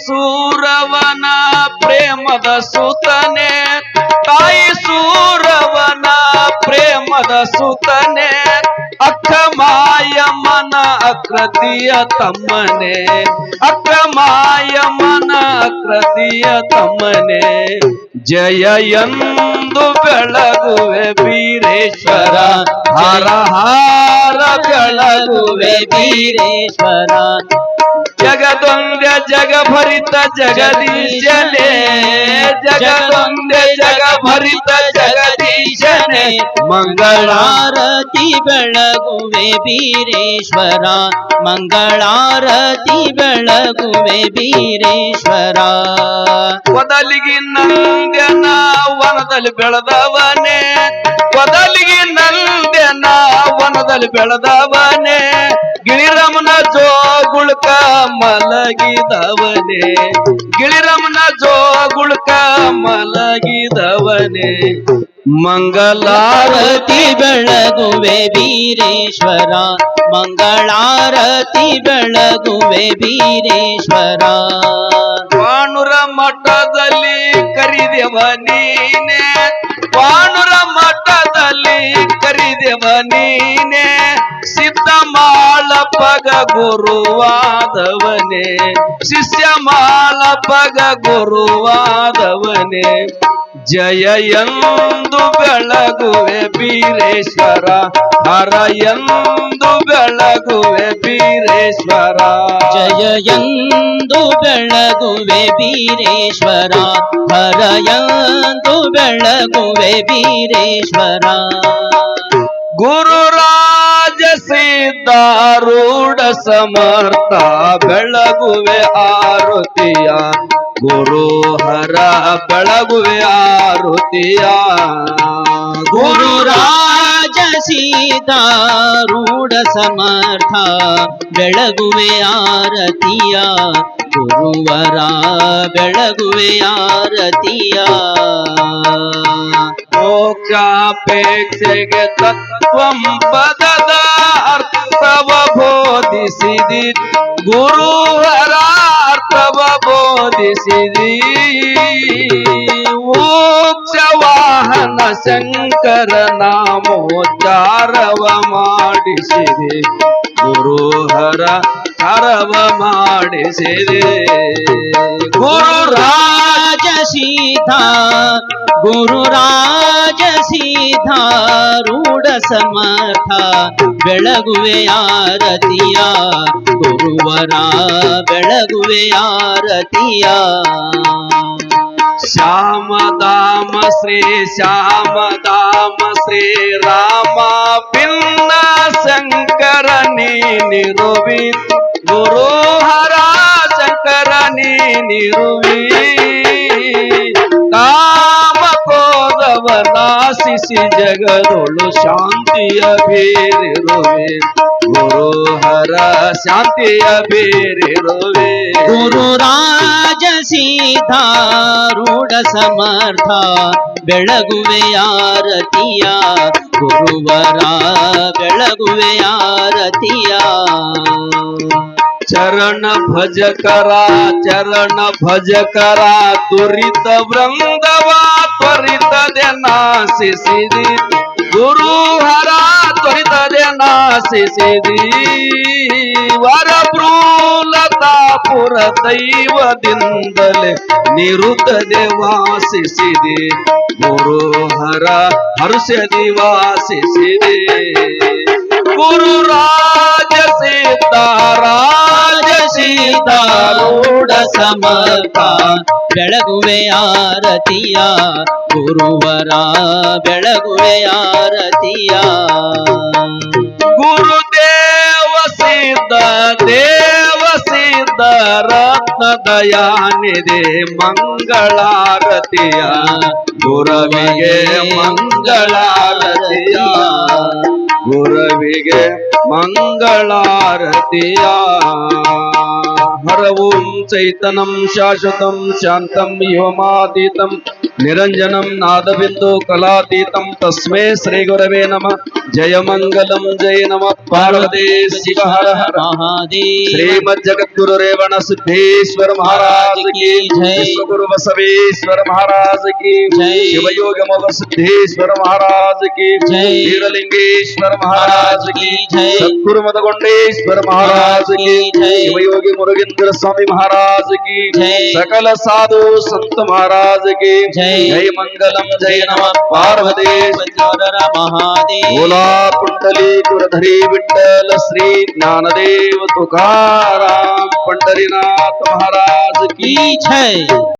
ಸೂರವನ ಪ್ರೇಮದ ಸುತನೆ, ತಾಯಿ ಸೂರವನ ಪ್ರೇಮದ ಸುತನೆ, ಅಕ್ಕ ಮಾಯಮ್ಮನ ಅಕೃತಿಯ ತಮ್ಮನೆ, ಅಕ್ಕ ಮಾಯಮ್ಮನ ಅಕೃತಿಯ ತಮ್ಮನೆ. ಜಯ ಎಂದು ಬೆಳಗುವೆ ಬೀರೇಶ್ವರ, ಹರ ಹರ ಬೆಳಗುವೆ ಬೀರೇಶ್ವರ. ಜಗದೊಂದೆ ಜಗಭರಿತ ಜಗದೀಶನೇ, ಜಗದೊಂದೆ ಜಗಭರಿತ ಜಗದೀಶನೇ. ಮಂಗಳಾರತಿ ಬೆಳಗುವೆ ಬೀರೇಶ್ವರ, ಮಂಗಳಾರತಿ ಬೆಳಗುವೆ ಬೀರೇಶ್ವರ. ಕೊದಲಿಗಿ ನಂದ್ಯನ ವನದಲ್ಲಿ ಬೆಳೆದವನೇ, ಕೊದಲಿಗಿ ನಂದ್ಯನ ವನದಲ್ಲಿ ಬೆಳೆದವನೇ, ಗಿಳಿರಮನ ಜೋಗುಳ್ಕ ಮಲಗಿದವನೇ, ಗಿಳಿರಮನ ಜೋಗುಳ್ಕ ಮಲಗಿದವನೇ. ಮಂಗಳಾರತಿ ಬೆಳಗುವೆ ಬೀರೇಶ್ವರ, ಮಂಗಳಾರತಿ ಬೆಳಗುವೆ ಬೀರೇಶ್ವರ. ವಾಣುರ ಮಠದಲ್ಲಿ ಕರಿದೆವ ನೀನೆ, ವಾಣುರ ಮಠದಲ್ಲಿ ಕರಿದೆವ ನೀನೆ, ಸಿದ್ಧ ಮಾಳಪ್ಪಗ ಗುರುವಾದವನೇ, ಶಿಷ್ಯ ಮಾಳಪ್ಪಗ ಗುರುವಾದವನೇ. ಜಯ ಎಂದು ಬೆಳಗುವೆ ಬೀರೇಶ್ವರ, ಹರ ಎಂದು ಬೆಳಗುವೆ ಬೀರೇಶ್ವರ. ಜಯ ಎಂದು ಬೆಳಗುವೆ ಬೀರೇಶ್ವರ, ಹರ ಎಂದು ಬೆಳಗುವೆ ಬೀರೇಶ್ವರ. ಗುರುರಾಜ ಸಿದ್ಧಾರೂಢ ಸಮರ್ಥ ಬೆಳಗುವೆ ಆರುತಿಯ, ಗುರು ಹರ ಬೆಳಗುವೆ ಆರುತಿಯ. ಗುರುರಾಜ ಸಿದ್ಧಾರೂಢ ಸಮರ್ಥ ಬೆಳಗುವೆ ಆರತಿಯ, ಗುರುವರ ಬೆಳಗುವೆ ಆರತಿಯ. ಮೋಕ್ಷಾಪೇಕ್ಷೆಗೆ ತತ್ವಂ ಪದದ ಅರ್ಥವ ಬೋಧಿಸಿದಿ, ಗುರುವರ ಅರ್ಥವ ಬೋಧಿಸಿದಿ. ಮೋಕ್ಷವಾಹನ ಶಂಕರ ನಾಮೋಚ್ಚಾರವ ಮಾಡಿಸಿದೆ, ಗುರುಹರ ಹರವ ಮಾಡಿಸಿದೆ. ಗುರುರಾಜ ಸೀತಾ, ಗುರುರಾಜ ಸಿದ್ಧಾರೂಢ ಸಮರ್ಥ ಬೆಳಗುವೆ ಆರತಿಯ, ಗುರುವರ ಬೆಳಗುವೆ ಆರತಿಯ. ಶ್ಯಾಮದಾಮ ಶ್ರೀ ಶ್ಯಾಮದಾಮ ಶ್ರೀ ರಾಮ ಭಿನ್ನ ಶಂಕರ ನೀನಿರುವಿ, ಗುರುಹರ ಶಂಕರ ನೀನಿರುವಿ. ಕಾಮಕೋದವನಾಶಿಸಿ ಜಗದೊಳು ಶಾಂತಿಯ ಬೇರಿರುವೆ, ಗುರುಹರ ಶಾಂತಿಯ ಬೇರಿರುವೆ. ಗುರುರಾಜ ಸಿದ್ಧಾರೂಢ ಸಮರ್ಥ ಬೆಳಗುವೆ ಆರತಿಯ, ಗುರುವರ ಬೆಳಗುವೆ ಆರತಿಯ. ಚರಣ ಭಜಕರ ಚರಣ ಭಜಕರ ದುರಿತ ವೃಂದವ ತ್ವರಿತದೆ ನಾಶಿಸಿದಿ, ಗುರುಹರ ತ್ವರಿತದೆ ನಾಶಿಸಿದಿ. ವರಭ್ರೂಲತಾಪುರ ದೈವದಿಂದಲೇ ನಿರುತದೆ ವಾಸಿಸಿದೆ, ಗುರುಹರ ಹರ್ಷದಿ ವಾಸಿಸಿದೆ. ಗುರುರಾಜ ಸಿದ್ಧಾರಾಜ ಸಿದ್ಧಾರೂಢ ಸಮರ್ಥ ಬೆಳಗುವೆ ಆರತಿಯ, ಗುರುವರ ಬೆಳಗುವೆ ಆರತಿಯ. ಗುರುದೇವ ಸಿದ್ಧ ದೇವ ಸಿದ್ಧ ರತ್ನ ದಯಾನಿಧಿ ಮಂಗಳಾರತಿಯ, ಗುರವಿಗೆ ಮಂಗಳಾರತಿಯ, ಗುರವಿಗೆ ಮಂಗಳಾರತಿಯ. हर ओम चैतन्यं शाश्वतं शान्तं योमातीतं निरञ्जनं नादबिन्दु कलातीतं तस्मै श्री गुरवे नमः जय मंगलम जय नमः पार्वती शिव हर हर महादेव श्रीमद् जगद्गुरु रेवण सिद्धेश्वर महाराज की जय। विश्वगुरु बसवेश्वर महाराज की जय। शिवयोग मोग सिद्धेश्वर महाराज की जय। वीरलिंगेश्वर महाराज की जय। सद्गुरु मदगुंडेश्वर महाराज की जय। शिवयोगी मुरुगेंद्र स्वामी महाराज की जय। सकल साधु संत महाराज की जय। जय मंगलम जय नमः पार्वती महादेव बोला कुंडली कुरधरी विठ्ठल श्री ज्ञानदेव तुकाराम पंढरीनाथ महाराज की की जय।